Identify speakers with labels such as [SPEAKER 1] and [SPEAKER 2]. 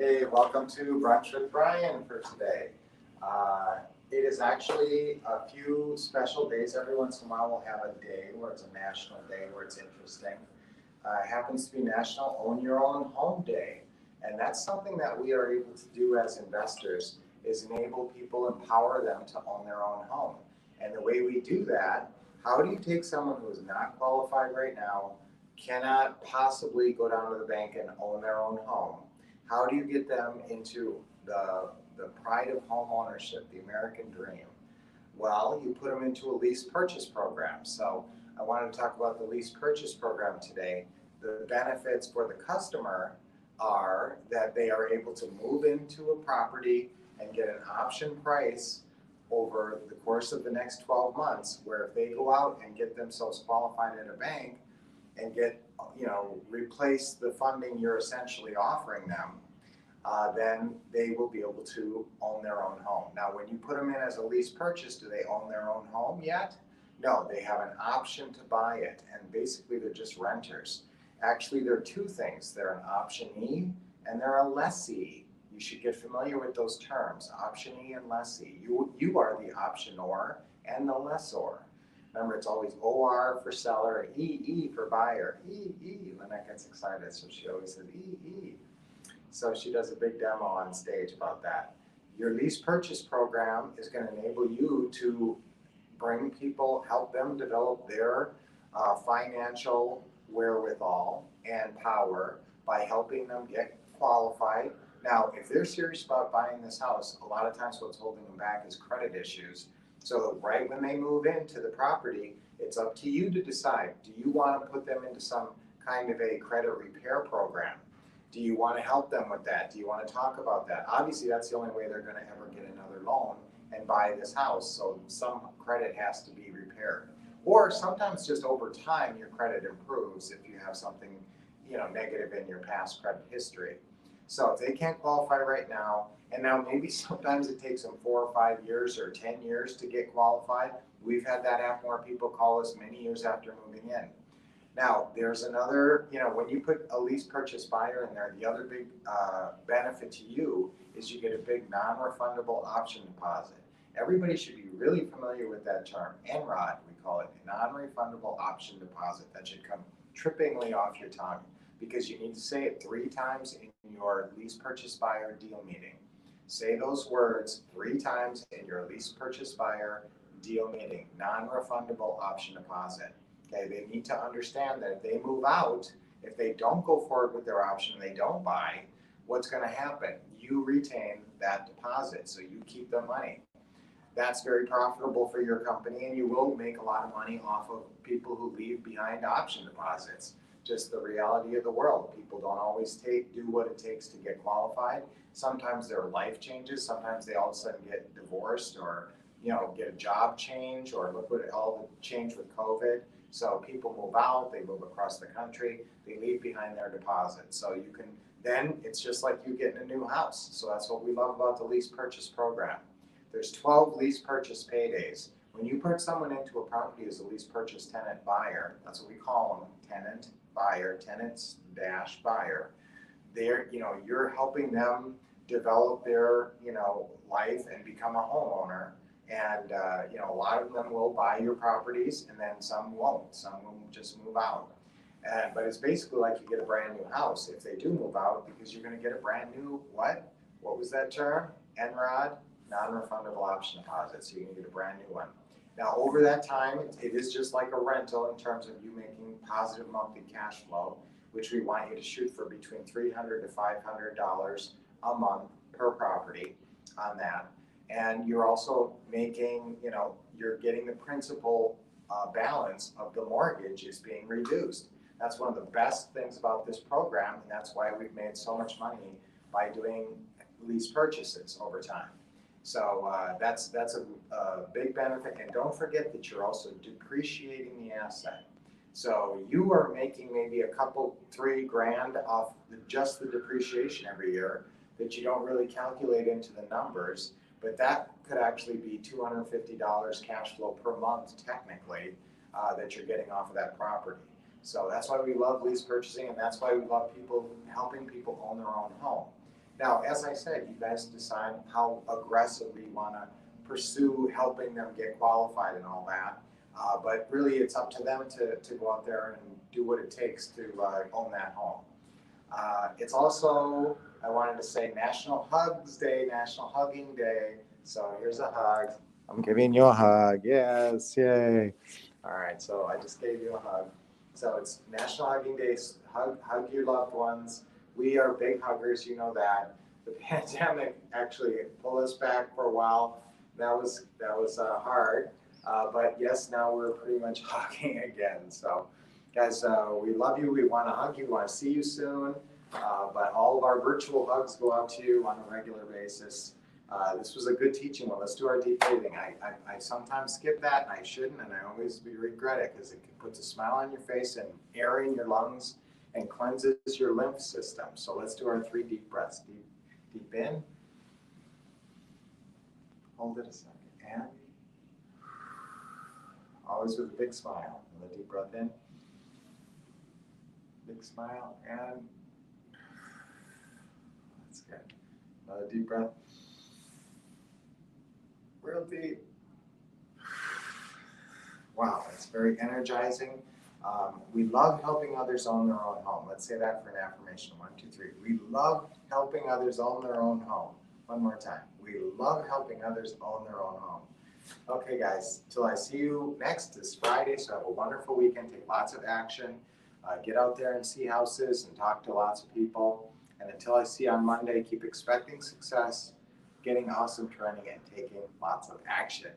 [SPEAKER 1] Hey, welcome to Brunch with Brian for today. It is actually a few special days. Every once in a while we'll have a day where it's a national day where it's interesting. It happens to be National Own Your Own Home Day. And that's something that we are able to do as investors is enable people, empower them to own their own home. And the way we do that, how do you take someone who is not qualified right now, cannot possibly go down to the bank and own their own home? How do you get them into the pride of home ownership, the American dream? Well, you put them into a lease purchase program. So I wanted to talk about the lease purchase program today. The benefits for the customer are that they are able to move into a property and get an option price over the course of the next 12 months, where if they go out and get themselves qualified at a bank and get, replace the funding you're essentially offering them, then they will be able to own their own home. Now, when you put them in as a lease purchase, do they own their own home yet? No, they have an option to buy it, and basically they're just renters. Actually, they're two things. They're an optionee and they're a lessee. You should get familiar with those terms, optionee and lessee. You are the optionor and the lessor. Remember, it's always OR for seller, EE for buyer, EE. Lynette gets excited, so she always says EE. So she does a big demo on stage about that. Your lease purchase program is going to enable you to bring people, help them develop their financial wherewithal and power by helping them get qualified. Now, if they're serious about buying this house, a lot of times what's holding them back is credit issues. So right when they move into the property, it's up to you to decide, do you want to put them into some kind of a credit repair program? Do you want to help them with that? Do you want to talk about that? Obviously, that's the only way they're going to ever get another loan and buy this house. So some credit has to be repaired. Or sometimes just over time, your credit improves if you have something, negative in your past credit history. So if they can't qualify right now, and now maybe sometimes it takes them 4 or 5 years or 10 years to get qualified. We've had that happen where people call us many years after moving in. Now, there's another, when you put a lease purchase buyer in there, the other big benefit to you is you get a big non-refundable option deposit. Everybody should be really familiar with that term. NROD, we call it, non-refundable option deposit. That should come trippingly off your tongue because you need to say it 3 times in your lease purchase buyer deal meeting. Say those words 3 times in your lease purchase buyer deal meeting, non-refundable option deposit. Okay, they need to understand that if they move out, if they don't go forward with their option, they don't buy, what's going to happen? You retain that deposit, so you keep the money. That's very profitable for your company, and you will make a lot of money off of people who leave behind option deposits. Just the reality of the world. People don't always do what it takes to get qualified. Sometimes their life changes. Sometimes they all of a sudden get divorced or get a job change, or look what all the change with COVID. So people move out, they move across the country, they leave behind their deposit. So you can, then it's just like you getting a new house. So that's what we love about the lease purchase program. There's 12 lease purchase paydays. When you put someone into a property as a lease purchase tenant buyer, that's what we call them, tenant buyer, tenants dash buyer. You're helping them develop their, life and become a homeowner. And a lot of them will buy your properties, and then some won't. Some will just move out. But it's basically like you get a brand new house if they do move out, because you're going to get a brand new what? What was that term? NROD, non-refundable option deposit. So you're going to get a brand new one. Now, over that time, it is just like a rental in terms of you making positive monthly cash flow, which we want you to shoot for between $300 to $500 a month per property on that. And you're also making, you're getting the principal balance of the mortgage is being reduced. That's one of the best things about this program, and that's why we've made so much money by doing lease purchases over time. So that's a big benefit. And don't forget that you're also depreciating the asset. So you are making maybe a couple, $3,000 off just the depreciation every year that you don't really calculate into the numbers. But that could actually be $250 cash flow per month, technically, that you're getting off of that property. So that's why we love lease purchasing, and that's why we love helping people own their own home. Now, as I said, you guys decide how aggressively you want to pursue helping them get qualified and all that. But really, it's up to them to go out there and do what it takes to own that home. It's also, I wanted to say, National Hugs Day, National Hugging Day. So here's a hug. I'm giving you a hug. Yes, yay. All right, so I just gave you a hug. So it's National Hugging Day. Hug your loved ones. We are big huggers, you know that. The pandemic actually pulled us back for a while. That was hard. But yes, now we're pretty much hugging again. So guys, we love you. We want to hug you. We want to see you soon. But all of our virtual hugs go out to you on a regular basis. This was a good teaching one. Let's do our deep breathing. I sometimes skip that, and I shouldn't, and I always regret it because it puts a smile on your face and air in your lungs and cleanses your lymph system. So let's do our 3 deep breaths. Deep in. Hold it a second. And always with a big smile. Another deep breath in. Big smile. And that's good. Another deep breath. Real deep. Wow, that's very energizing. We love helping others own their own home. Let's say that for an affirmation. 1, 2, 3. We love helping others own their own home. One more time. We love helping others own their own home. Okay, guys, till I see you next this Friday. So have a wonderful weekend. Take lots of action. Get out there and see houses and talk to lots of people. And until I see you on Monday, keep expecting success, getting awesome training, and taking lots of action.